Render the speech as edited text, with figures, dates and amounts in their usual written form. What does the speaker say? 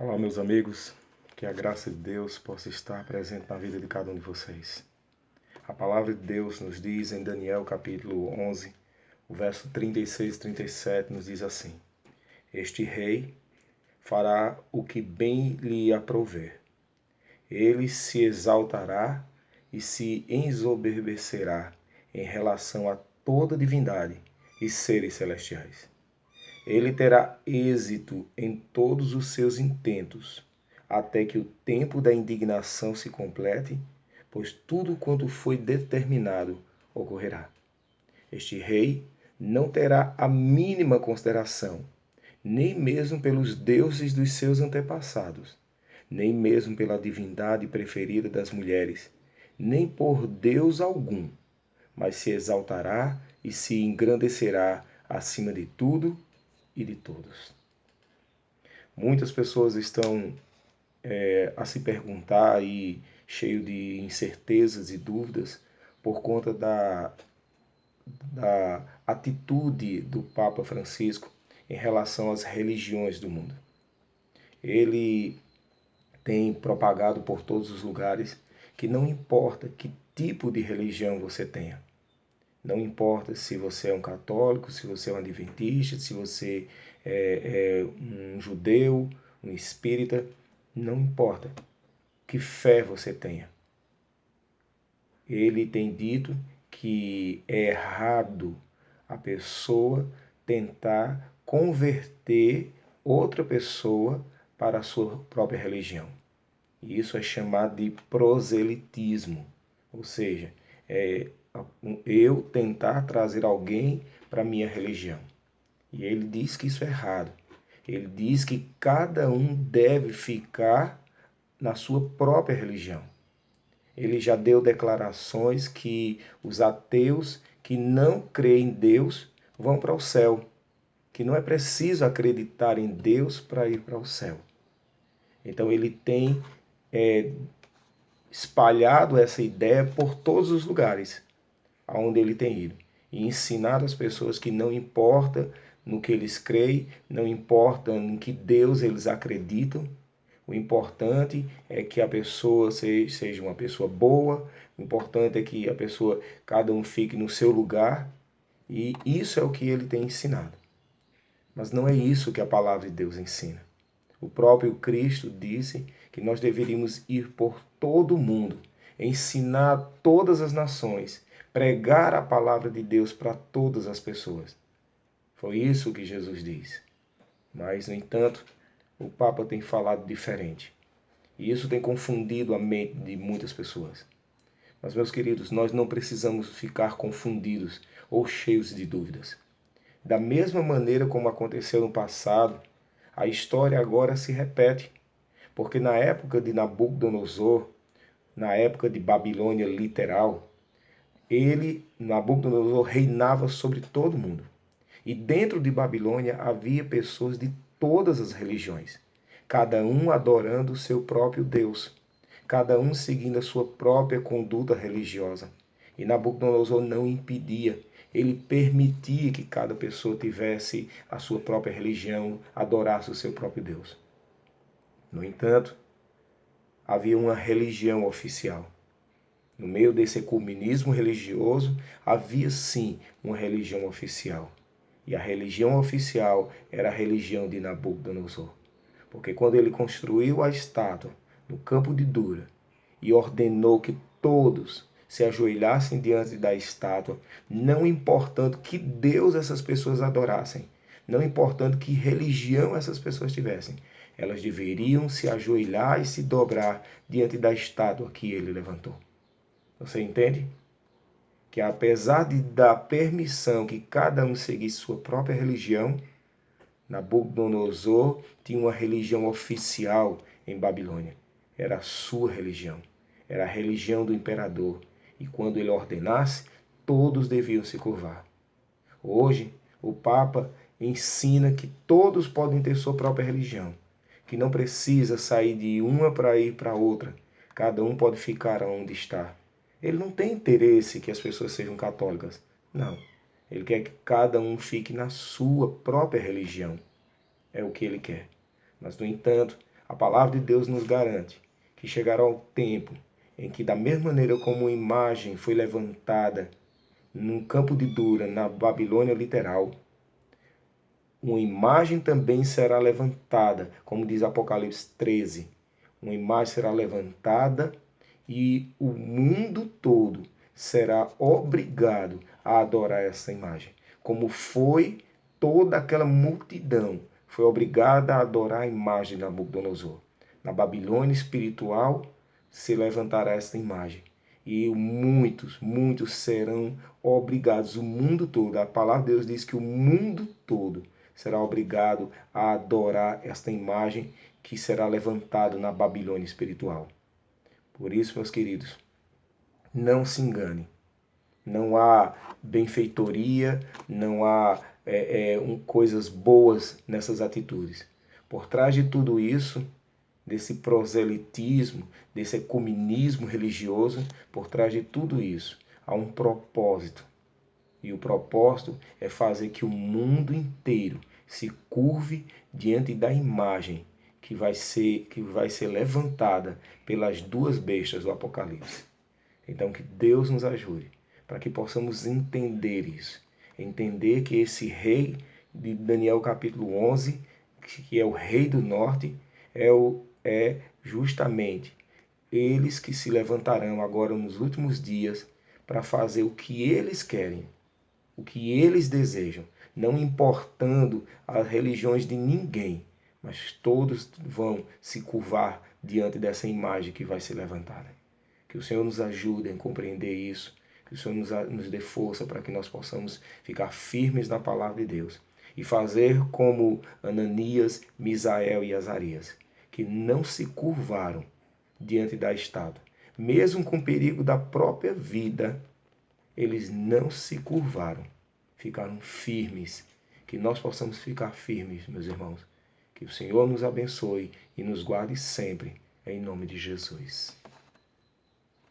Olá, meus amigos, que a graça de Deus possa estar presente na vida de cada um de vocês. A palavra de Deus nos diz em Daniel capítulo 11, o verso 36 e 37 nos diz assim: Este rei fará o que bem lhe aprouver. Ele se exaltará e se ensoberbecerá em relação a toda divindade e seres celestiais. Ele terá êxito em todos os seus intentos, até que o tempo da indignação se complete, pois tudo quanto foi determinado ocorrerá. Este rei não terá a mínima consideração, nem mesmo pelos deuses dos seus antepassados, nem mesmo pela divindade preferida das mulheres, nem por Deus algum, mas se exaltará e se engrandecerá acima de tudo e de todos. Muitas pessoas estão a se perguntar e cheio de incertezas e dúvidas por conta da atitude do Papa Francisco em relação às religiões do mundo. Ele tem propagado por todos os lugares que não importa que tipo de religião você tenha. Não importa se você é um católico, se você é um adventista, se você é um judeu, um espírita, não importa que fé você tenha. Ele tem dito que é errado a pessoa tentar converter outra pessoa para a sua própria religião. E isso é chamado de proselitismo, ou seja, eu tentar trazer alguém para a minha religião. E ele diz que isso é errado. Ele diz que cada um deve ficar na sua própria religião. Ele já deu declarações que os ateus que não creem em Deus vão para o céu, que não é preciso acreditar em Deus para ir para o céu. Então ele tem espalhado essa ideia por todos os lugares aonde ele tem ido e ensinado às pessoas que não importa no que eles creem, não importa em que Deus eles acreditam, o importante é que a pessoa seja uma pessoa boa, o importante é que a pessoa, cada um fique no seu lugar, e isso é o que ele tem ensinado. Mas não é isso que a palavra de Deus ensina. O próprio Cristo disse que nós deveríamos ir por todo o mundo, ensinar todas as nações, pregar a palavra de Deus para todas as pessoas. Foi isso que Jesus disse. Mas, no entanto, o Papa tem falado diferente. E isso tem confundido a mente de muitas pessoas. Mas, meus queridos, nós não precisamos ficar confundidos ou cheios de dúvidas. Da mesma maneira como aconteceu no passado, a história agora se repete. Porque na época de Nabucodonosor, na época de Babilônia literal, Nabucodonosor, reinava sobre todo mundo. E dentro de Babilônia havia pessoas de todas as religiões, cada um adorando o seu próprio Deus, cada um seguindo a sua própria conduta religiosa. E Nabucodonosor não impedia, ele permitia que cada pessoa tivesse a sua própria religião, adorasse o seu próprio Deus. No entanto, havia uma religião oficial. No meio desse ecumenismo religioso, havia sim uma religião oficial. E a religião oficial era a religião de Nabucodonosor. Porque quando ele construiu a estátua no campo de Dura e ordenou que todos se ajoelhassem diante da estátua, não importando que Deus essas pessoas adorassem, não importando que religião essas pessoas tivessem, elas deveriam se ajoelhar e se dobrar diante da estátua que ele levantou. Você entende? Que apesar de dar permissão que cada um seguisse sua própria religião, Nabucodonosor tinha uma religião oficial em Babilônia. Era a sua religião. Era a religião do imperador. E quando ele ordenasse, todos deviam se curvar. Hoje, o Papa ensina que todos podem ter sua própria religião, que não precisa sair de uma para ir para outra. Cada um pode ficar onde está. Ele não tem interesse que as pessoas sejam católicas. Não. Ele quer que cada um fique na sua própria religião. É o que ele quer. Mas, no entanto, A palavra de Deus nos garante que chegará o tempo em que, da mesma maneira como uma imagem foi levantada num campo de Dura, na Babilônia literal, uma imagem também será levantada, como diz Apocalipse 13. Uma imagem será levantada e o mundo todo será obrigado a adorar essa imagem. Como foi toda aquela multidão, foi obrigada a adorar a imagem de Nabucodonosor. Na Babilônia espiritual se levantará essa imagem. E muitos serão obrigados, o mundo todo. A palavra de Deus diz que o mundo todo será obrigado a adorar esta imagem que será levantada na Babilônia espiritual. Por isso, meus queridos, não se engane. Não há benfeitoria, não há coisas boas nessas atitudes. Por trás de tudo isso, desse proselitismo, desse ecumenismo religioso, por trás de tudo isso, há um propósito. E o propósito é fazer que o mundo inteiro se curve diante da imagem que vai ser levantada pelas duas bestas do Apocalipse. Então que Deus nos ajude para que possamos entender isso. Entender que esse rei de Daniel capítulo 11, que é o rei do norte, é justamente eles que se levantarão agora nos últimos dias para fazer o que eles querem, o que eles desejam, não importando as religiões de ninguém, mas todos vão se curvar diante dessa imagem que vai ser levantada. Que o Senhor nos ajude a compreender isso, que o Senhor nos dê força para que nós possamos ficar firmes na palavra de Deus e fazer como Ananias, Misael e Azarias, que não se curvaram diante da estátua. Mesmo com perigo da própria vida, eles não se curvaram, ficaram firmes. Que nós possamos ficar firmes, meus irmãos. Que o Senhor nos abençoe e nos guarde sempre, em nome de Jesus.